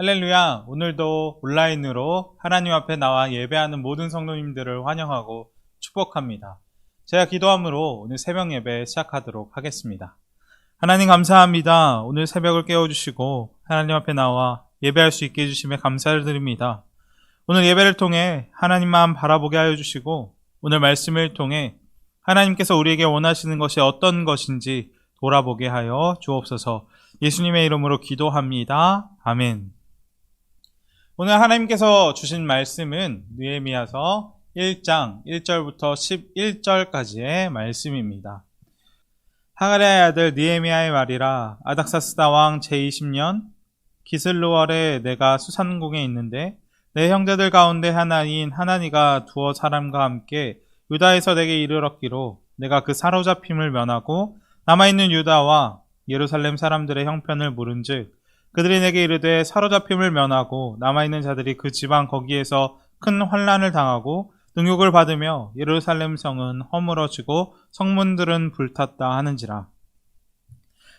할렐루야. 오늘도 온라인으로 하나님 앞에 나와 예배하는 모든 성도님들을 환영하고 축복합니다. 제가 기도함으로 오늘 새벽 예배 시작하도록 하겠습니다. 하나님 감사합니다. 오늘 새벽을 깨워주시고 하나님 앞에 나와 예배할 수 있게 해주심에 감사를 드립니다. 오늘 예배를 통해 하나님만 바라보게 하여 주시고 오늘 말씀을 통해 하나님께서 우리에게 원하시는 것이 어떤 것인지 돌아보게 하여 주옵소서. 예수님의 이름으로 기도합니다. 아멘. 오늘 하나님께서 주신 말씀은 느헤미야서 1장 1절부터 11절까지의 말씀입니다. 하가랴의 아들 느헤미야의 말이라. 아닥사스다 왕 제20년 기슬루월에 내가 수산궁에 있는데 내 형제들 가운데 하나인 하나니가 두어 사람과 함께 유다에서 내게 이르렀기로 내가 그 사로잡힘을 면하고 남아있는 유다와 예루살렘 사람들의 형편을 물은즉 그들이 내게 이르되 사로잡힘을 면하고 남아있는 자들이 그 지방 거기에서 큰 환난을 당하고 능욕을 받으며 예루살렘 성은 허물어지고 성문들은 불탔다 하는지라.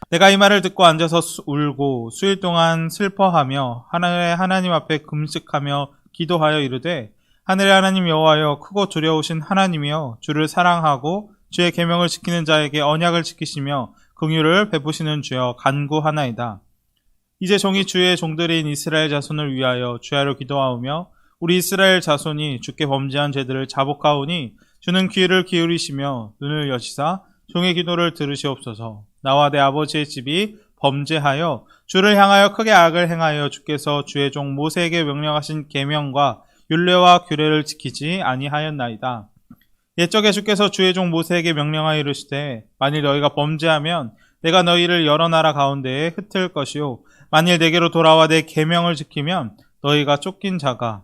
내가 이 말을 듣고 앉아서 울고 수일 동안 슬퍼하며 하늘의 하나님 앞에 금식하며 기도하여 이르되 하늘의 하나님 여호와여 크고 두려우신 하나님이여 주를 사랑하고 주의 계명을 지키는 자에게 언약을 지키시며 긍휼을 베푸시는 주여 간구하나이다. 이제 종이 주의 종들인 이스라엘 자손을 위하여 주야로 기도하오며 우리 이스라엘 자손이 주께 범죄한 죄들을 자복하오니 주는 귀를 기울이시며 눈을 여시사 종의 기도를 들으시옵소서. 나와 내 아버지의 집이 범죄하여 주를 향하여 크게 악을 행하여 주께서 주의 종 모세에게 명령하신 계명과 율례와 규례를 지키지 아니하였나이다. 옛적에 주께서 주의 종 모세에게 명령하여 이르시되 만일 너희가 범죄하면 내가 너희를 여러 나라 가운데에 흩을 것이요 만일 내게로 돌아와 내 계명을 지키면 너희가 쫓긴 자가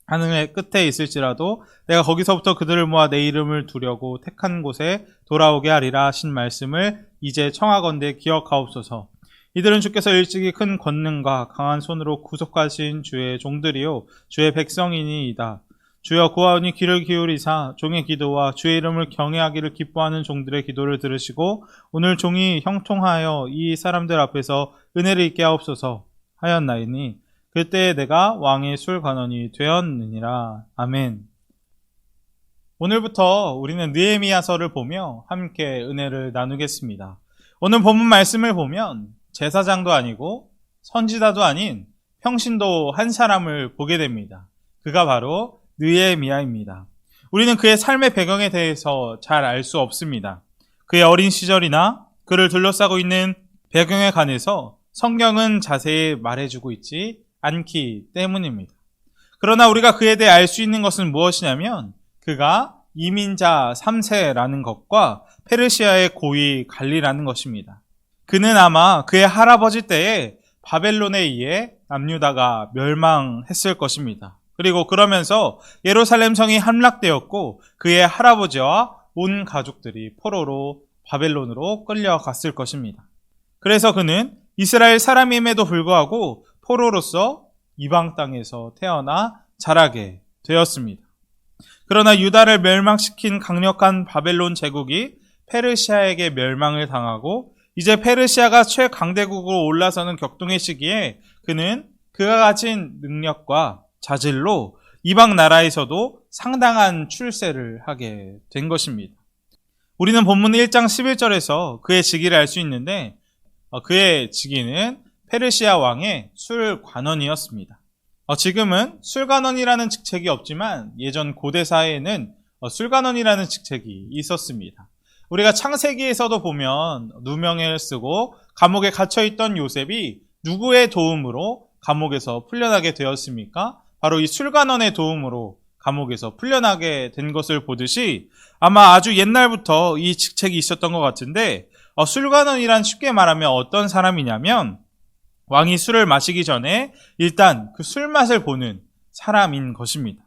하늘의 끝에 있을지라도 내가 거기서부터 그들을 모아 내 이름을 두려고 택한 곳에 돌아오게 하리라 하신 말씀을 이제 청하건대 기억하옵소서. 이들은 주께서 일찍이 큰 권능과 강한 손으로 구속하신 주의 종들이요 주의 백성이니이다. 주여 구하오니 귀를 기울이사 종의 기도와 주의 이름을 경외하기를 기뻐하는 종들의 기도를 들으시고 오늘 종이 형통하여 이 사람들 앞에서 은혜를 있게 하옵소서 하였나이니 그때 내가 왕의 술관원이 되었느니라. 아멘. 오늘부터 우리는 느헤미야서를 보며 함께 은혜를 나누겠습니다. 오늘 본문 말씀을 보면 제사장도 아니고 선지자도 아닌 평신도 한 사람을 보게 됩니다. 그가 바로 느헤미야입니다. 우리는 그의 삶의 배경에 대해서 잘 알 수 없습니다. 그의 어린 시절이나 그를 둘러싸고 있는 배경에 관해서 성경은 자세히 말해주고 있지 않기 때문입니다. 그러나 우리가 그에 대해 알 수 있는 것은 무엇이냐면 그가 이민자 3세라는 것과 페르시아의 고위 관리라는 것입니다. 그는 아마 그의 할아버지 때에 바벨론에 의해 남유다가 멸망했을 것입니다. 그리고 그러면서 예루살렘 성이 함락되었고 그의 할아버지와 온 가족들이 포로로 바벨론으로 끌려갔을 것입니다. 그래서 그는 이스라엘 사람임에도 불구하고 포로로서 이방 땅에서 태어나 자라게 되었습니다. 그러나 유다를 멸망시킨 강력한 바벨론 제국이 페르시아에게 멸망을 당하고 이제 페르시아가 최강대국으로 올라서는 격동의 시기에 그는 그가 가진 능력과 자질로 이방 나라에서도 상당한 출세를 하게 된 것입니다. 우리는 본문 1장 11절에서 그의 직위를 알 수 있는데 그의 직위는 페르시아 왕의 술관원이었습니다. 지금은 술관원이라는 직책이 없지만 예전 고대 사회에는 술관원이라는 직책이 있었습니다. 우리가 창세기에서도 보면 누명을 쓰고 감옥에 갇혀있던 요셉이 누구의 도움으로 감옥에서 풀려나게 되었습니까? 바로 이 술관원의 도움으로 감옥에서 풀려나게 된 것을 보듯이 아마 아주 옛날부터 이 직책이 있었던 것 같은데 술관원이란 쉽게 말하면 어떤 사람이냐면 왕이 술을 마시기 전에 일단 그 술맛을 보는 사람인 것입니다.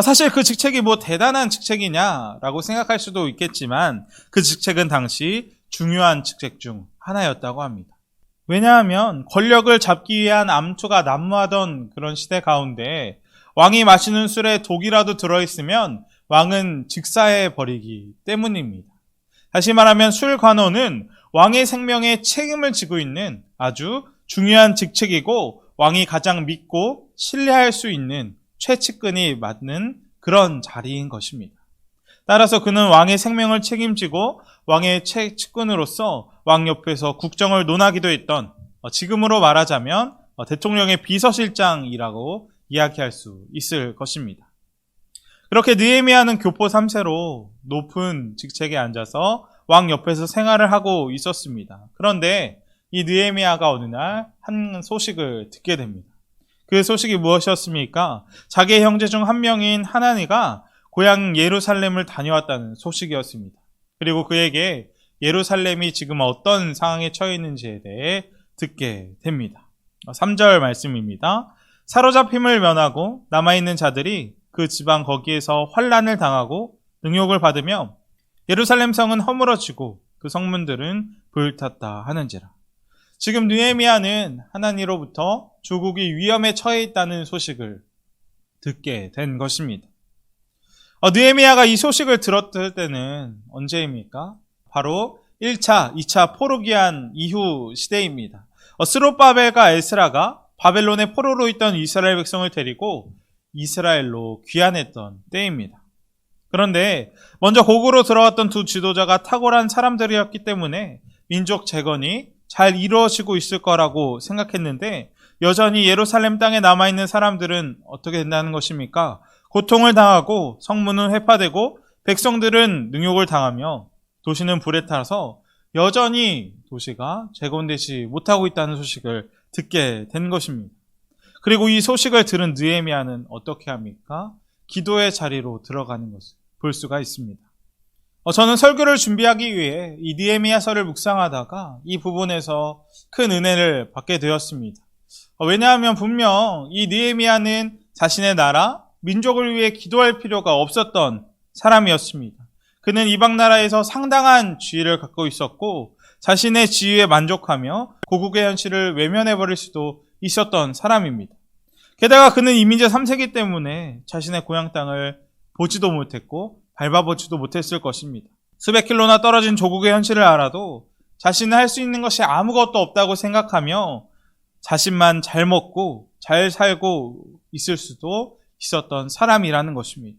사실 그 직책이 뭐 대단한 직책이냐라고 생각할 수도 있겠지만 그 직책은 당시 중요한 직책 중 하나였다고 합니다. 왜냐하면 권력을 잡기 위한 암투가 난무하던 그런 시대 가운데 왕이 마시는 술에 독이라도 들어있으면 왕은 직사해버리기 때문입니다. 다시 말하면 술관원은 왕의 생명에 책임을 지고 있는 아주 중요한 직책이고 왕이 가장 믿고 신뢰할 수 있는 최측근이 맞는 그런 자리인 것입니다. 따라서 그는 왕의 생명을 책임지고 왕의 최측근으로서 왕 옆에서 국정을 논하기도 했던, 지금으로 말하자면 대통령의 비서실장이라고 이야기할 수 있을 것입니다. 그렇게 느헤미야는 교포 3세로 높은 직책에 앉아서 왕 옆에서 생활을 하고 있었습니다. 그런데 이 느헤미야가 어느 날 한 소식을 듣게 됩니다. 그 소식이 무엇이었습니까? 자기의 형제 중 한 명인 하나니가 고향 예루살렘을 다녀왔다는 소식이었습니다. 그리고 그에게 예루살렘이 지금 어떤 상황에 처해 있는지에 대해 듣게 됩니다. 3절 말씀입니다. 사로잡힘을 면하고 남아있는 자들이 그 지방 거기에서 환난을 당하고 능욕을 받으며 예루살렘 성은 허물어지고 그 성문들은 불탔다 하는지라. 지금 느헤미야는 하나님으로부터 조국이 위험에 처해 있다는 소식을 듣게 된 것입니다. 느헤미야가 이 소식을 들었을 때는 언제입니까? 바로 1차, 2차 포로기한 이후 시대입니다. 스룹바벨과 에스라가 바벨론의 포로로 있던 이스라엘 백성을 데리고 이스라엘로 귀환했던 때입니다. 그런데 먼저 고국으로 들어왔던 두 지도자가 탁월한 사람들이었기 때문에 민족 재건이 잘 이루어지고 있을 거라고 생각했는데 여전히 예루살렘 땅에 남아있는 사람들은 어떻게 된다는 것입니까? 고통을 당하고 성문은 회파되고 백성들은 능욕을 당하며 도시는 불에 타서 여전히 도시가 재건되지 못하고 있다는 소식을 듣게 된 것입니다. 그리고 이 소식을 들은 느헤미야는 어떻게 합니까? 기도의 자리로 들어가는 것을 볼 수가 있습니다. 저는 설교를 준비하기 위해 이 느헤미야서를 묵상하다가 이 부분에서 큰 은혜를 받게 되었습니다. 왜냐하면 분명 이 느헤미야는 자신의 나라, 민족을 위해 기도할 필요가 없었던 사람이었습니다. 그는 이방 나라에서 상당한 지위를 갖고 있었고 자신의 지위에 만족하며 고국의 현실을 외면해버릴 수도 있었던 사람입니다. 게다가 그는 이민자 3세기 때문에 자신의 고향 땅을 보지도 못했고 밟아보지도 못했을 것입니다. 수백 킬로나 떨어진 조국의 현실을 알아도 자신은 할 수 있는 것이 아무것도 없다고 생각하며 자신만 잘 먹고 잘 살고 있을 수도 있었던 사람이라는 것입니다.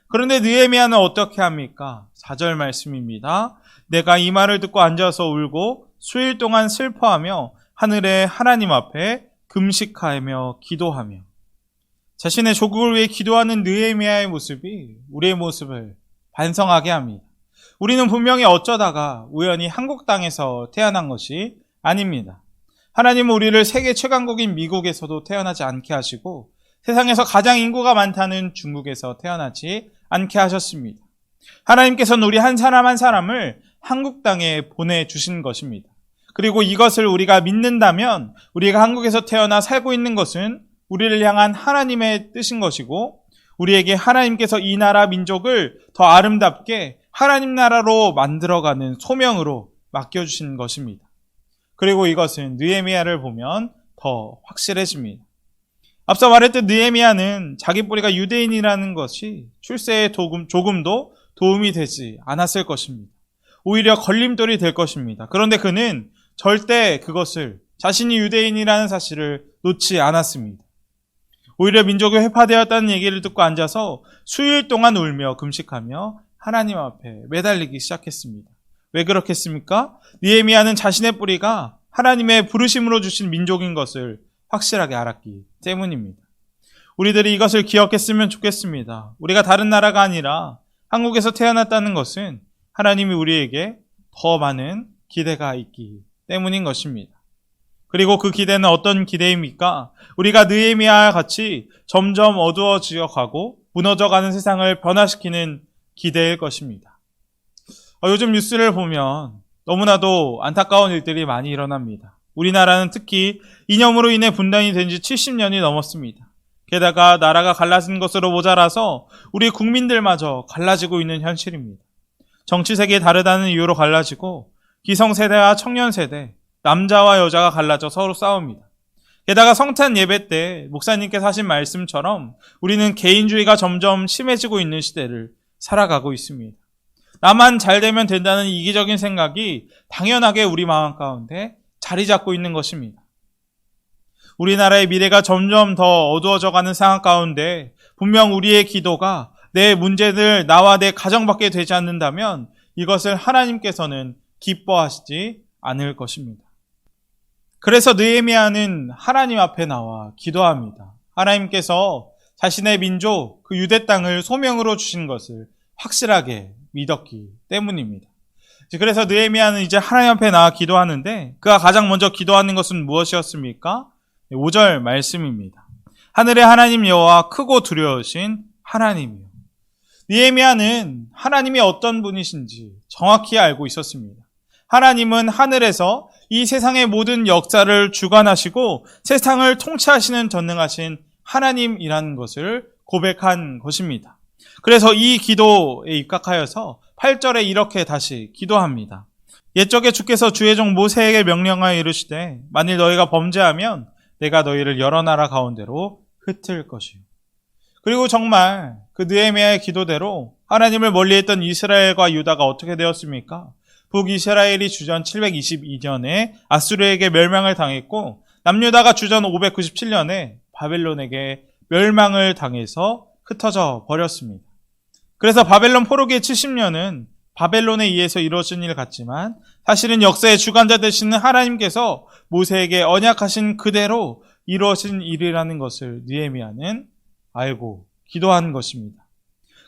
그런데 느헤미야는 어떻게 합니까? 4절 말씀입니다. 내가 이 말을 듣고 앉아서 울고 수일 동안 슬퍼하며 하늘의 하나님 앞에 금식하며 기도하며. 자신의 조국을 위해 기도하는 느헤미야의 모습이 우리의 모습을 반성하게 합니다. 우리는 분명히 어쩌다가 우연히 한국 땅에서 태어난 것이 아닙니다. 하나님은 우리를 세계 최강국인 미국에서도 태어나지 않게 하시고 세상에서 가장 인구가 많다는 중국에서 태어나지 않게 하셨습니다. 하나님께서는 우리 한 사람 한 사람을 한국 땅에 보내주신 것입니다. 그리고 이것을 우리가 믿는다면 우리가 한국에서 태어나 살고 있는 것은 우리를 향한 하나님의 뜻인 것이고 우리에게 하나님께서 이 나라 민족을 더 아름답게 하나님 나라로 만들어가는 소명으로 맡겨주신 것입니다. 그리고 이것은 느헤미야를 보면 더 확실해집니다. 앞서 말했듯 느헤미야는 자기 뿌리가 유대인이라는 것이 출세에 조금도 도움이 되지 않았을 것입니다. 오히려 걸림돌이 될 것입니다. 그런데 그는 절대 그것을 자신이 유대인이라는 사실을 놓지 않았습니다. 오히려 민족이 회파되었다는 얘기를 듣고 앉아서 수일 동안 울며 금식하며 하나님 앞에 매달리기 시작했습니다. 왜 그렇겠습니까? 느헤미야는 자신의 뿌리가 하나님의 부르심으로 주신 민족인 것을 확실하게 알았기 때문입니다. 우리들이 이것을 기억했으면 좋겠습니다. 우리가 다른 나라가 아니라 한국에서 태어났다는 것은 하나님이 우리에게 더 많은 기대가 있기 때문인 것입니다. 그리고 그 기대는 어떤 기대입니까? 우리가 느헤미야와 같이 점점 어두워져 가고 무너져가는 세상을 변화시키는 기대일 것입니다. 요즘 뉴스를 보면 너무나도 안타까운 일들이 많이 일어납니다. 우리나라는 특히 이념으로 인해 분단이 된 지 70년이 넘었습니다. 게다가 나라가 갈라진 것으로 모자라서 우리 국민들마저 갈라지고 있는 현실입니다. 정치색이 다르다는 이유로 갈라지고 기성세대와 청년세대, 남자와 여자가 갈라져 서로 싸웁니다. 게다가 성탄 예배 때 목사님께서 하신 말씀처럼 우리는 개인주의가 점점 심해지고 있는 시대를 살아가고 있습니다. 나만 잘 되면 된다는 이기적인 생각이 당연하게 우리 마음 가운데 자리 잡고 있는 것입니다. 우리나라의 미래가 점점 더 어두워져 가는 상황 가운데 분명 우리의 기도가 내 문제들, 나와 내 가정밖에 되지 않는다면 이것을 하나님께서는 기뻐하시지 않을 것입니다. 그래서 느헤미야는 하나님 앞에 나와 기도합니다. 하나님께서 자신의 민족, 그 유대 땅을 소명으로 주신 것을 확실하게 믿었기 때문입니다. 그래서 느헤미야는 이제 하나님 앞에 나와 기도하는데 그가 가장 먼저 기도하는 것은 무엇이었습니까? 5절 말씀입니다. 하늘의 하나님 여호와 크고 두려우신 하나님이요. 느헤미야는 하나님이 어떤 분이신지 정확히 알고 있었습니다. 하나님은 하늘에서 이 세상의 모든 역사를 주관하시고 세상을 통치하시는 전능하신 하나님이라는 것을 고백한 것입니다. 그래서 이 기도에 입각하여서 8절에 이렇게 다시 기도합니다. 옛적에 주께서 주의 종 모세에게 명령하여 이르시되 만일 너희가 범죄하면 내가 너희를 여러 나라 가운데로 흩을 것이요. 그리고 정말 그 느헤미야의 기도대로 하나님을 멀리했던 이스라엘과 유다가 어떻게 되었습니까? 북이스라엘이 주전 722년에 아수르에게 멸망을 당했고 남유다가 주전 597년에 바벨론에게 멸망을 당해서 흩어져 버렸습니다. 그래서 바벨론 포로기의 70년은 바벨론에 의해서 이루어진 일 같지만 사실은 역사의 주관자 되시는 하나님께서 모세에게 언약하신 그대로 이루어진 일이라는 것을 느헤미야는 알고 기도하는 것입니다.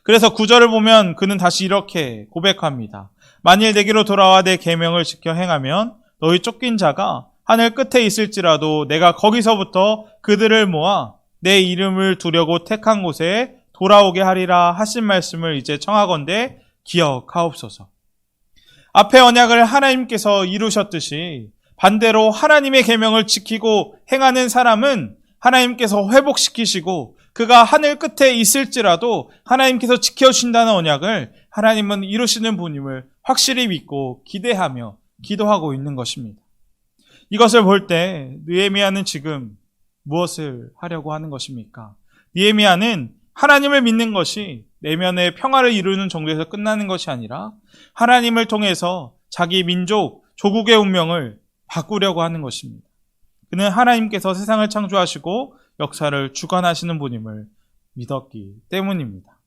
그래서 9절을 보면 그는 다시 이렇게 고백합니다. 만일 내게로 돌아와 내 계명을 지켜 행하면 너희 쫓긴 자가 하늘 끝에 있을지라도 내가 거기서부터 그들을 모아 내 이름을 두려고 택한 곳에 돌아오게 하리라 하신 말씀을 이제 청하건대 기억하옵소서. 앞에 언약을 하나님께서 이루셨듯이 반대로 하나님의 계명을 지키고 행하는 사람은 하나님께서 회복시키시고 그가 하늘 끝에 있을지라도 하나님께서 지켜주신다는 언약을 하나님은 이루시는 분임을 확실히 믿고 기대하며 기도하고 있는 것입니다. 이것을 볼 때 느헤미야는 지금 무엇을 하려고 하는 것입니까? 느헤미야는 하나님을 믿는 것이 내면의 평화를 이루는 정도에서 끝나는 것이 아니라 하나님을 통해서 자기 민족, 조국의 운명을 바꾸려고 하는 것입니다. 그는 하나님께서 세상을 창조하시고 역사를 주관하시는 분임을 믿었기 때문입니다.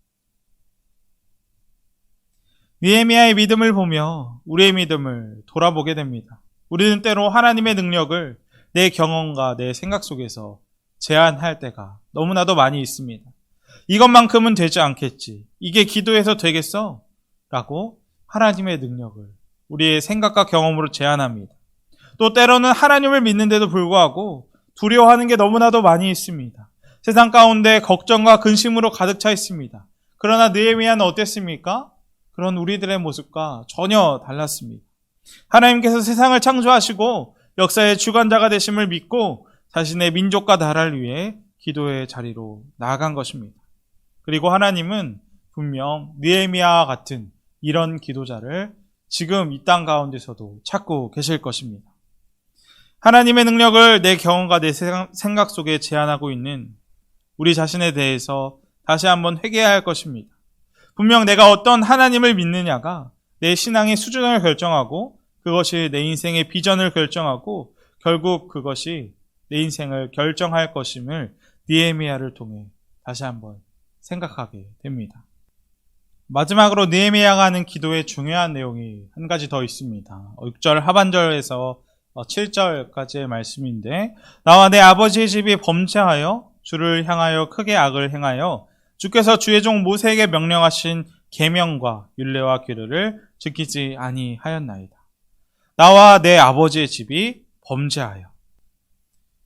느헤미야의 믿음을 보며 우리의 믿음을 돌아보게 됩니다. 우리는 때로 하나님의 능력을 내 경험과 내 생각 속에서 제한할 때가 너무나도 많이 있습니다. 이것만큼은 되지 않겠지. 이게 기도해서 되겠어? 라고 하나님의 능력을 우리의 생각과 경험으로 제한합니다. 또 때로는 하나님을 믿는데도 불구하고 두려워하는 게 너무나도 많이 있습니다. 세상 가운데 걱정과 근심으로 가득 차 있습니다. 그러나 느헤미야는 어땠습니까? 그런 우리들의 모습과 전혀 달랐습니다. 하나님께서 세상을 창조하시고 역사의 주관자가 되심을 믿고 자신의 민족과 나라를 위해 기도의 자리로 나아간 것입니다. 그리고 하나님은 분명 느헤미야와 같은 이런 기도자를 지금 이 땅 가운데서도 찾고 계실 것입니다. 하나님의 능력을 내 경험과 내 생각 속에 제한하고 있는 우리 자신에 대해서 다시 한번 회개해야 할 것입니다. 분명 내가 어떤 하나님을 믿느냐가 내 신앙의 수준을 결정하고 그것이 내 인생의 비전을 결정하고 결국 그것이 내 인생을 결정할 것임을 느헤미야를 통해 다시 한번 생각하게 됩니다. 마지막으로 느헤미야가 하는 기도의 중요한 내용이 한 가지 더 있습니다. 6절 하반절에서 7절까지의 말씀인데 나와 내 아버지의 집이 범죄하여 주를 향하여 크게 악을 행하여 주께서 주의 종 모세에게 명령하신 계명과 율례와 규례를 지키지 아니하였나이다. 나와 내 아버지의 집이 범죄하여.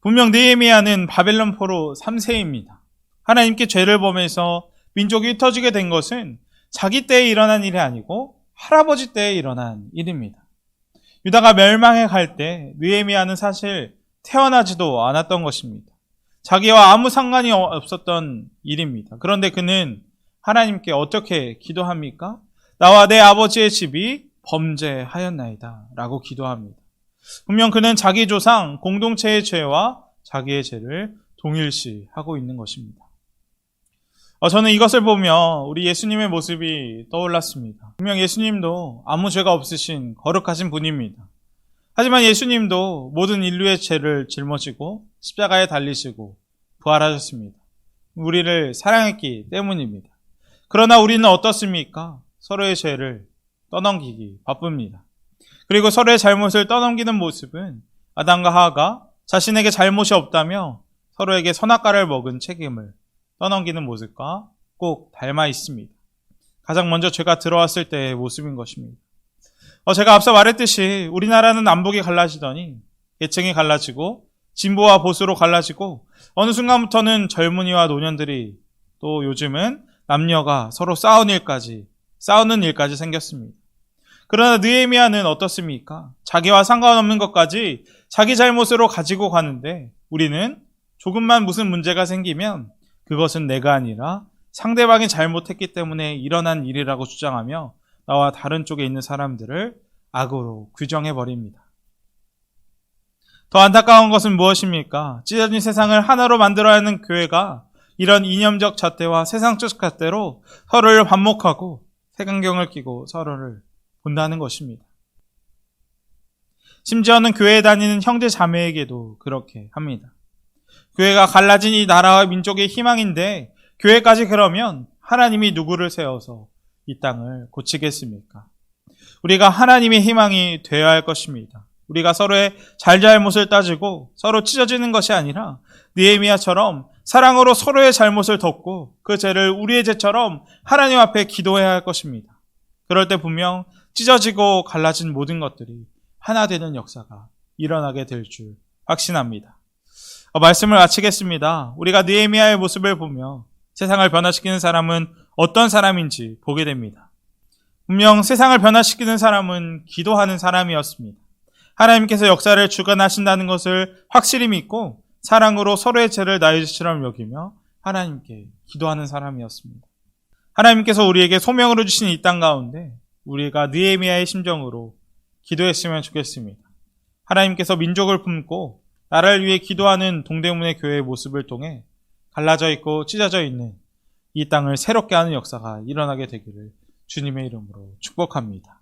분명 느헤미야는 바벨론 포로 3세입니다. 하나님께 죄를 범해서 민족이 흩어지게 된 것은 자기 때에 일어난 일이 아니고 할아버지 때에 일어난 일입니다. 유다가 멸망해 갈 때 느헤미야는 사실 태어나지도 않았던 것입니다. 자기와 아무 상관이 없었던 일입니다. 그런데 그는 하나님께 어떻게 기도합니까? 나와 내 아버지의 집이 범죄하였나이다 라고 기도합니다. 분명 그는 자기 조상 공동체의 죄와 자기의 죄를 동일시하고 있는 것입니다. 저는 이것을 보며 우리 예수님의 모습이 떠올랐습니다. 분명 예수님도 아무 죄가 없으신 거룩하신 분입니다. 하지만 예수님도 모든 인류의 죄를 짊어지고 십자가에 달리시고 부활하셨습니다. 우리를 사랑했기 때문입니다. 그러나 우리는 어떻습니까? 서로의 죄를 떠넘기기 바쁩니다. 그리고 서로의 잘못을 떠넘기는 모습은 아담과 하와가 자신에게 잘못이 없다며 서로에게 선악과를 먹은 책임을 떠넘기는 모습과 꼭 닮아 있습니다. 가장 먼저 죄가 들어왔을 때의 모습인 것입니다. 제가 앞서 말했듯이 우리나라는 남북이 갈라지더니 계층이 갈라지고 진보와 보수로 갈라지고 어느 순간부터는 젊은이와 노년들이 또 요즘은 남녀가 서로 싸우는 일까지 생겼습니다. 그러나 느헤미야는 어떻습니까? 자기와 상관없는 것까지 자기 잘못으로 가지고 가는데 우리는 조금만 무슨 문제가 생기면 그것은 내가 아니라 상대방이 잘못했기 때문에 일어난 일이라고 주장하며 나와 다른 쪽에 있는 사람들을 악으로 규정해버립니다. 더 안타까운 것은 무엇입니까? 찢어진 세상을 하나로 만들어야 하는 교회가 이런 이념적 잣대와 세상적 잣대로 서로를 반목하고 색안경을 끼고 서로를 본다는 것입니다. 심지어는 교회에 다니는 형제 자매에게도 그렇게 합니다. 교회가 갈라진 이 나라와 민족의 희망인데 교회까지 그러면 하나님이 누구를 세워서 이 땅을 고치겠습니까? 우리가 하나님의 희망이 되어야 할 것입니다. 우리가 서로의 잘잘못을 따지고 서로 찢어지는 것이 아니라 느헤미야처럼 사랑으로 서로의 잘못을 덮고 그 죄를 우리의 죄처럼 하나님 앞에 기도해야 할 것입니다. 그럴 때 분명 찢어지고 갈라진 모든 것들이 하나 되는 역사가 일어나게 될 줄 확신합니다. 말씀을 마치겠습니다. 우리가 느헤미야의 모습을 보며 세상을 변화시키는 사람은 어떤 사람인지 보게 됩니다. 분명 세상을 변화시키는 사람은 기도하는 사람이었습니다. 하나님께서 역사를 주관하신다는 것을 확실히 믿고 사랑으로 서로의 죄를 나의 죄처럼 여기며 하나님께 기도하는 사람이었습니다. 하나님께서 우리에게 소명으로 주신 이 땅 가운데 우리가 느헤미야의 심정으로 기도했으면 좋겠습니다. 하나님께서 민족을 품고 나라를 위해 기도하는 동대문의 교회의 모습을 통해 갈라져 있고 찢어져 있는 이 땅을 새롭게 하는 역사가 일어나게 되기를 주님의 이름으로 축복합니다.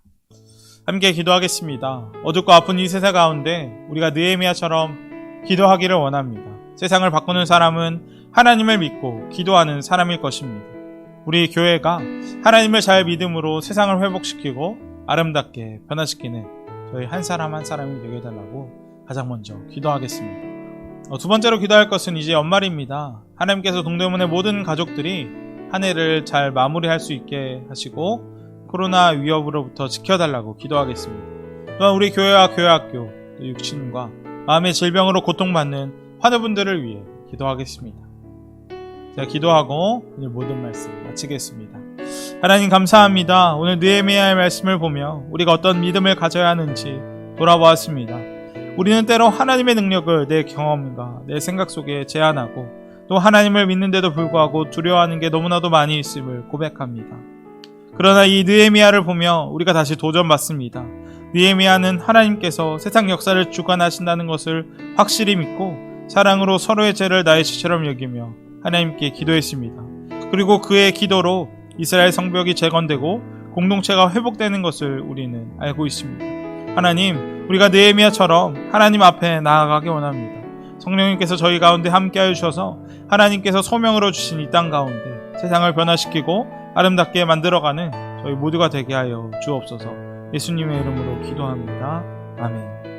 함께 기도하겠습니다. 어둡고 아픈 이 세상 가운데 우리가 느헤미야처럼 기도하기를 원합니다. 세상을 바꾸는 사람은 하나님을 믿고 기도하는 사람일 것입니다. 우리 교회가 하나님을 잘 믿음으로 세상을 회복시키고 아름답게 변화시키는 저희 한 사람 한 사람이 되게 해달라고 가장 먼저 기도하겠습니다. 두 번째로 기도할 것은 이제 연말입니다. 하나님께서 동대문의 모든 가족들이 한 해를 잘 마무리할 수 있게 하시고 코로나 위협으로부터 지켜달라고 기도하겠습니다. 또한 우리 교회와 교회학교, 또 육신과 마음의 질병으로 고통받는 환우분들을 위해 기도하겠습니다. 제가 기도하고 오늘 모든 말씀 마치겠습니다. 하나님 감사합니다. 오늘 느헤미야의 말씀을 보며 우리가 어떤 믿음을 가져야 하는지 돌아보았습니다. 우리는 때로 하나님의 능력을 내 경험과 내 생각 속에 제한하고 또 하나님을 믿는데도 불구하고 두려워하는 게 너무나도 많이 있음을 고백합니다. 그러나 이 느헤미야를 보며 우리가 다시 도전받습니다. 느헤미야는 하나님께서 세상 역사를 주관하신다는 것을 확실히 믿고 사랑으로 서로의 죄를 나의 죄처럼 여기며 하나님께 기도했습니다. 그리고 그의 기도로 이스라엘 성벽이 재건되고 공동체가 회복되는 것을 우리는 알고 있습니다. 하나님, 우리가 느헤미야처럼 하나님 앞에 나아가기 원합니다. 성령님께서 저희 가운데 함께하여 주셔서 하나님께서 소명으로 주신 이 땅 가운데 세상을 변화시키고 아름답게 만들어가는 저희 모두가 되게 하여 주옵소서. 예수님의 이름으로 기도합니다. 아멘.